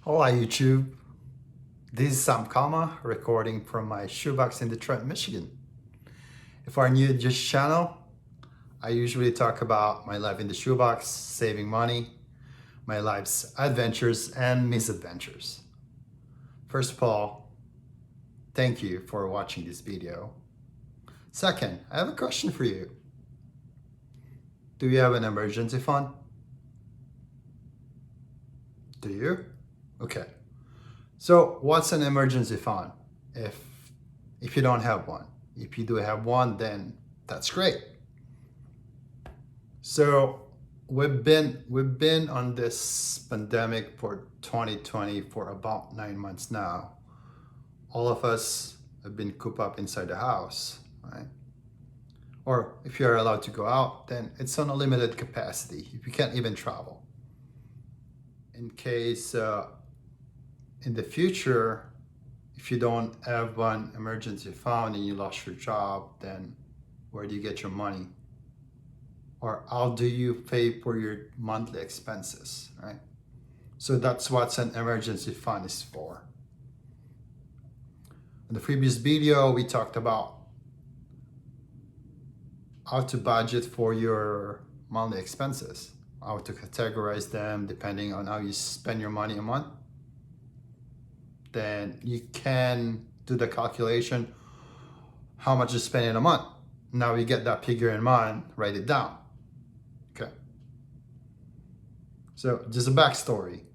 Hola YouTube, this is Sam Kama recording from my shoebox in Detroit, Michigan. If you are new to this channel, I usually talk about my life in the shoebox, saving money, my life's adventures and misadventures. First of all, thank you for watching this video. Second, I have a question for you. Do you have an emergency fund? Do you? Okay. So what's an emergency fund if you don't have one? If you do have one, then that's great. So we've been on this pandemic for 2020 for about 9 months now. All of us have been cooped up inside the house, right? Or if you're allowed to go out, then it's on a limited capacity. If you can't even travel. In case in the future, if you don't have one emergency fund and you lost your job, then where do you get your money? Or how do you pay for your monthly expenses, right? So that's what an emergency fund is for. In the previous video, we talked about how to budget for your monthly expenses, how to categorize them depending on how you spend your money a month. Then you can do the calculation how much you spend in a month. Now you get that figure in mind, write it down. Okay. So just a backstory.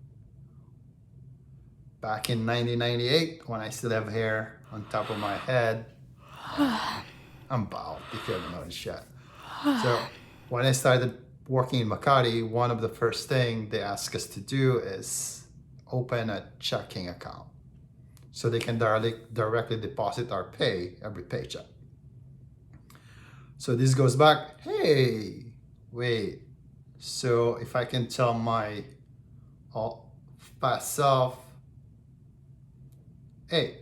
Back in 1998, when I still have hair on top of my head, I'm bald, if you haven't noticed yet. So when I started working in Makati, one of the first things they ask us to do is open a checking account so they can directly deposit our pay every paycheck. So this goes back, hey, wait, so if I can tell my past self, hey,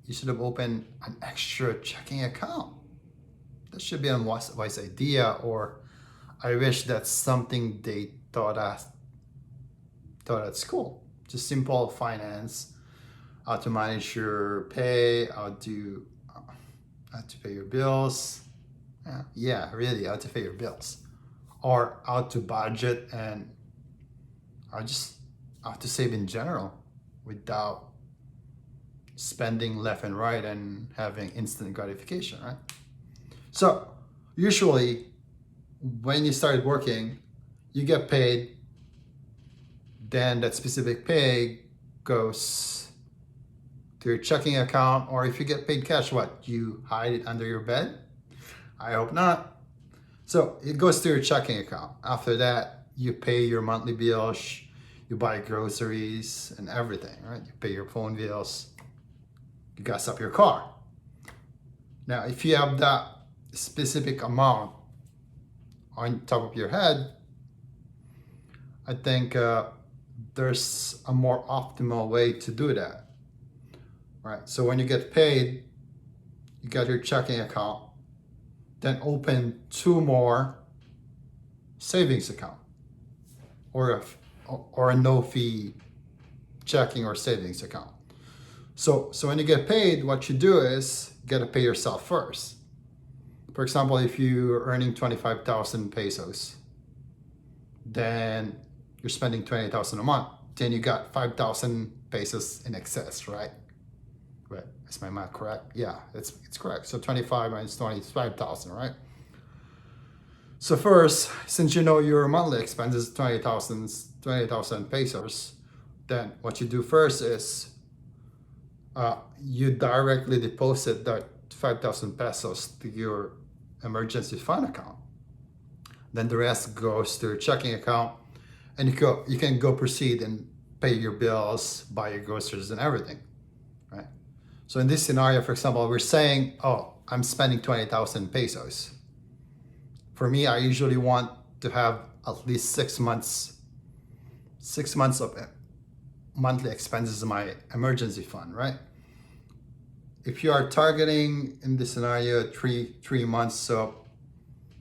you should have opened an extra checking account. That should be a wise idea, or I wish that's something they taught at school. Just simple finance, how to manage your pay, how to pay your bills. Yeah, really, how to pay your bills, or how to budget, and just how to save in general without spending left and right and having instant gratification, right? So usually when you started working, you get paid, then that specific pay goes to your checking account, or if you get paid cash, what? You hide it under your bed? I hope not. So it goes to your checking account. After that, you pay your monthly bills, you buy groceries and everything, right? You pay your phone bills, you gas up your car. Now, if you have that specific amount on top of your head, I think there's a more optimal way to do that, right? So when you get paid, you got your checking account, then open 2 more savings account, or a no-fee checking or savings account. So when you get paid, what you do is you got to pay yourself first. For example, if you're earning 25,000 pesos, then you're spending 20,000 a month. Then you got 5,000 pesos in excess, right? Right. Is my math correct? Yeah, it's correct. So 25 minus 20 is 5,000, right? So first, since you know your monthly expense is 20,000 pesos, then what you do first is you directly deposit that 5,000 pesos to your emergency fund account. Then the rest goes to your checking account, and you can go proceed and pay your bills, buy your groceries and everything, right? So in this scenario, for example, we're saying, oh, I'm spending 20,000 pesos. For me, I usually want to have at least 6 months of monthly expenses in my emergency fund, right? If you are targeting in this scenario three months of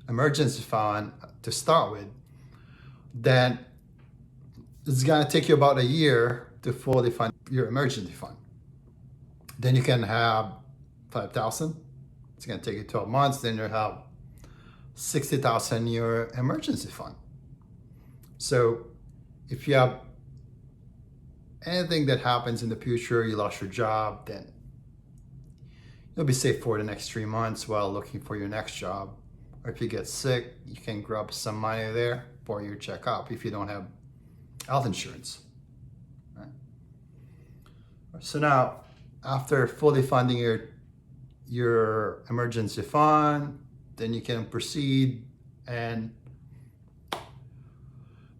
emergency fund to start with, then it's gonna take you about a year to fully fund your emergency fund. Then you can have 5,000. It's going to take you 12 months. Then you have 60,000 in your emergency fund. So if you have anything that happens in the future, you lost your job, then you'll be safe for the next 3 months while looking for your next job. Or if you get sick, you can grab some money there for your checkup if you don't have health insurance. Right? So now, after fully funding your emergency fund, then you can proceed and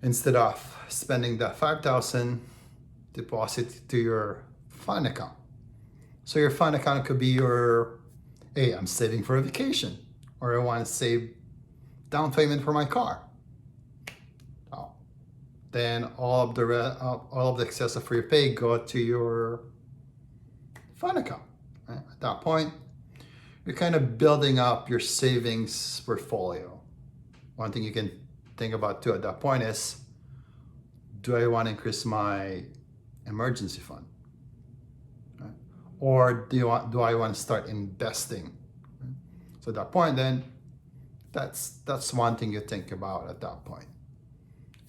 instead of spending that 5,000, deposit to your fund account. So your fund account could be your, hey, I'm saving for a vacation, or I want to save down payment for my car. Oh. Then all of the excess of free pay go to your fund account. Right? At that point, you're kind of building up your savings portfolio. One thing you can think about too at that point is, do I want to increase my emergency fund? Right? Or do I want to start investing? Right? So at that point, then that's one thing you think about at that point.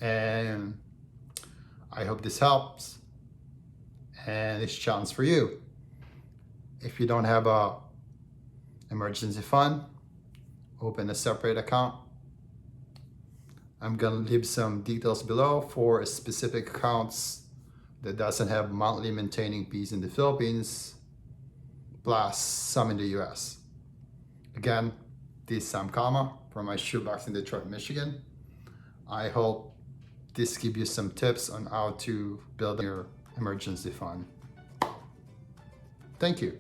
And I hope this helps, and it's a challenge for you. If you don't have a emergency fund, open a separate account. I'm gonna leave some details below for specific accounts that doesn't have monthly maintaining fees in the Philippines, plus some in the US. Again, this is Sam Kama from my shoebox in Detroit, Michigan. I hope this gives you some tips on how to build your emergency fund. Thank you.